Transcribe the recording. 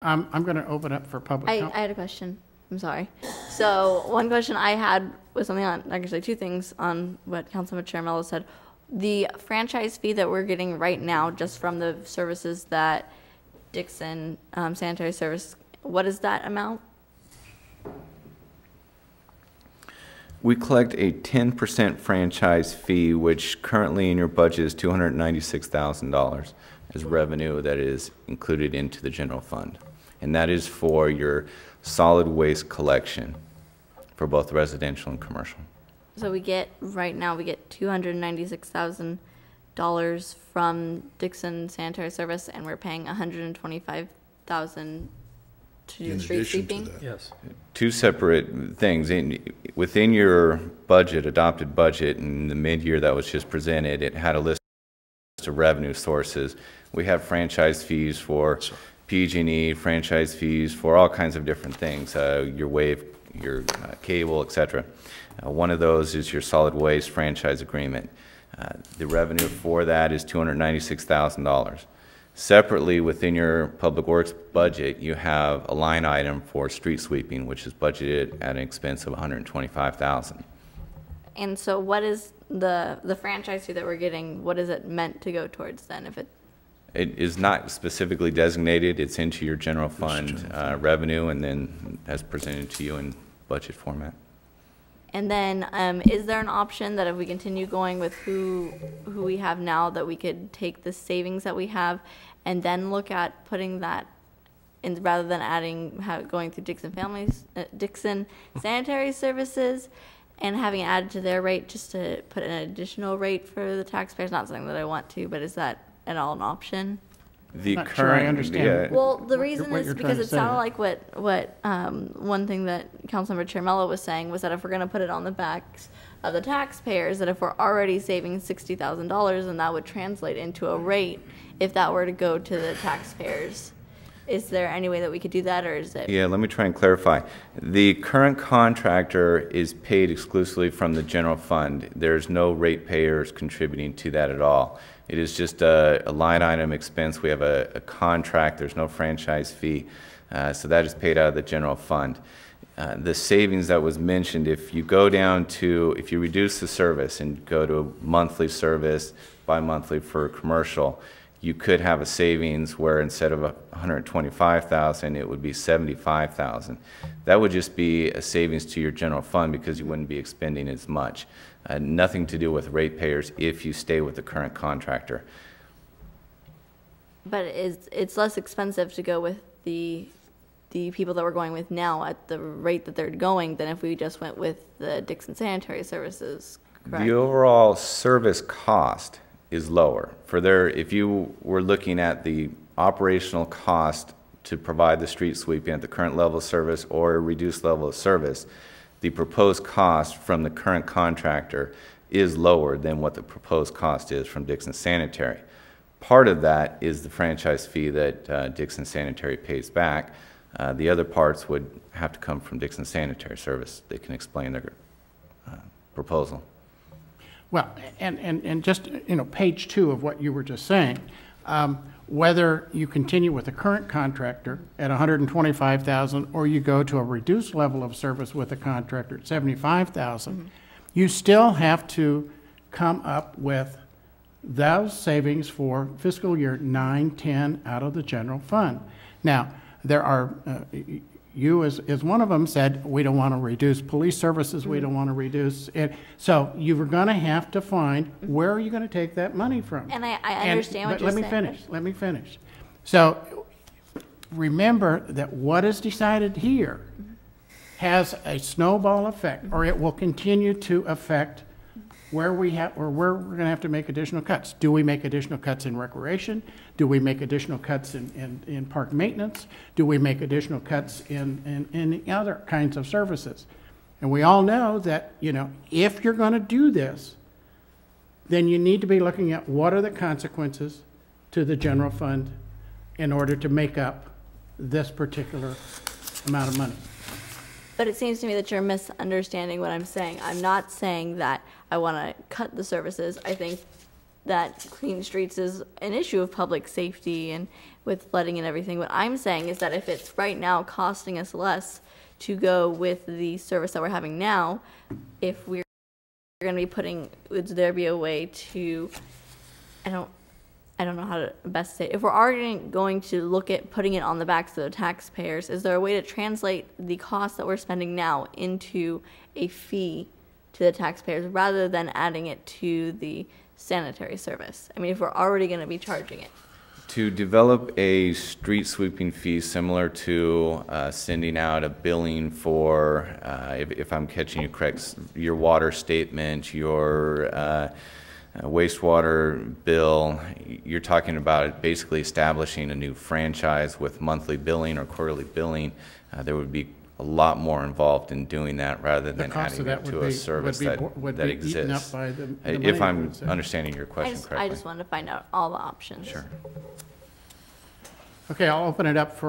I'm going to open up for public I comment. had a question. I'm sorry. So one question I had was something on, actually two things on what Councilman Chair Mello said. The franchise fee that we're getting right now, just from the services that Dixon Sanitary Service, what is that amount? We collect a 10% franchise fee, which currently in your budget is $296,000 as revenue that is included into the general fund. And that is for your solid waste collection for both residential and commercial. So we get, right now, we get $296,000 from Dixon Sanitary Service, and we're paying $125,000 to do In street addition to sweeping? that. Yes. Two separate things. Within your budget, adopted budget, in the mid-year that was just presented, it had a list of revenue sources. We have franchise fees for PG&E, franchise fees for all kinds of different things, your wave, your cable, etc. One of those is your solid waste franchise agreement. The revenue for that is $296,000. Separately, within your public works budget, you have a line item for street sweeping, which is budgeted at an expense of $125,000. And so what is the franchise fee that we're getting, what is it meant to go towards then? If it It is not specifically designated. It's into your general fund revenue, and then as presented to you in budget format. And then, is there an option that if we continue going with who we have now, that we could take the savings that we have and then look at putting that in, rather than going through Dixon Sanitary Services and having it added to their rate, just to put an additional rate for the taxpayers? Not something that I want to, but is that at all an option? The Not sure I understand. Well, the What reason you're is trying because to it say. sounded like what one thing that Councilmember Chermello was saying was that if we're going to put it on the backs of the taxpayers, that if we're already saving $60,000, then that would translate into a rate if that were to go to the taxpayers. Is there any way that we could do that, or is it? Yeah, let me try and clarify. The current contractor is paid exclusively from the general fund. There's no ratepayers contributing to that at all. It is just a line item expense. We have a contract. There's no franchise fee. So that is paid out of the general fund. The savings that was mentioned, if you reduce the service and go to a monthly service, bi-monthly for commercial, you could have a savings where instead of $125,000, it would be $75,000. That would just be a savings to your general fund because you wouldn't be expending as much. Nothing to do with ratepayers if you stay with the current contractor. But it's less expensive to go with the people that we're going with now at the rate that they're going than if we just went with the Dixon Sanitary Services, correct? The overall service cost is lower. If you were looking at the operational cost to provide the street sweeping at the current level of service or a reduced level of service, the proposed cost from the current contractor is lower than what the proposed cost is from Dixon Sanitary. Part of that is the franchise fee that Dixon Sanitary pays back. The other parts would have to come from Dixon Sanitary Service. They can explain their proposal. Well, and just, page 2 of what you were just saying, whether you continue with the current contractor at $125,000 or you go to a reduced level of service with the contractor at $75,000, you still have to come up with those savings for fiscal year 9-10 out of the general fund. Now, there are, you as one of them said, we don't want to reduce police services, we don't want to reduce it. So you're going to have to find where are you going to take that money from. And I understand what you're saying. Let me finish. So remember that what is decided here has a snowball effect, or it will continue to affect where we're going to have to make additional cuts. Do we make additional cuts in recreation? Do we make additional cuts in park maintenance? Do we make additional cuts in other kinds of services? And we all know that, if you're going to do this, then you need to be looking at what are the consequences to the general fund in order to make up this particular amount of money. But it seems to me that you're misunderstanding what I'm saying. I'm not saying that I want to cut the services. I think that clean streets is an issue of public safety, and with flooding and everything. What I'm saying is that if it's right now costing us less to go with the service that we're having now, if we're going to be putting, would there be a way to, I don't know how to best say it. If we're already going to look at putting it on the backs of the taxpayers, is there a way to translate the cost that we're spending now into a fee to the taxpayers rather than adding it to the sanitary service? I mean, if we're already going to be charging it. To develop a street sweeping fee similar to sending out a billing for, if I'm catching you correct, your water statement, your wastewater bill, you're talking about basically establishing a new franchise with monthly billing or quarterly billing. There would be a lot more involved in doing that rather than adding it to a service that Eaten up exists. by the If money, I'm I would say. understanding your question correctly. I just wanted to find out all the options. Sure. Okay, I'll open it up for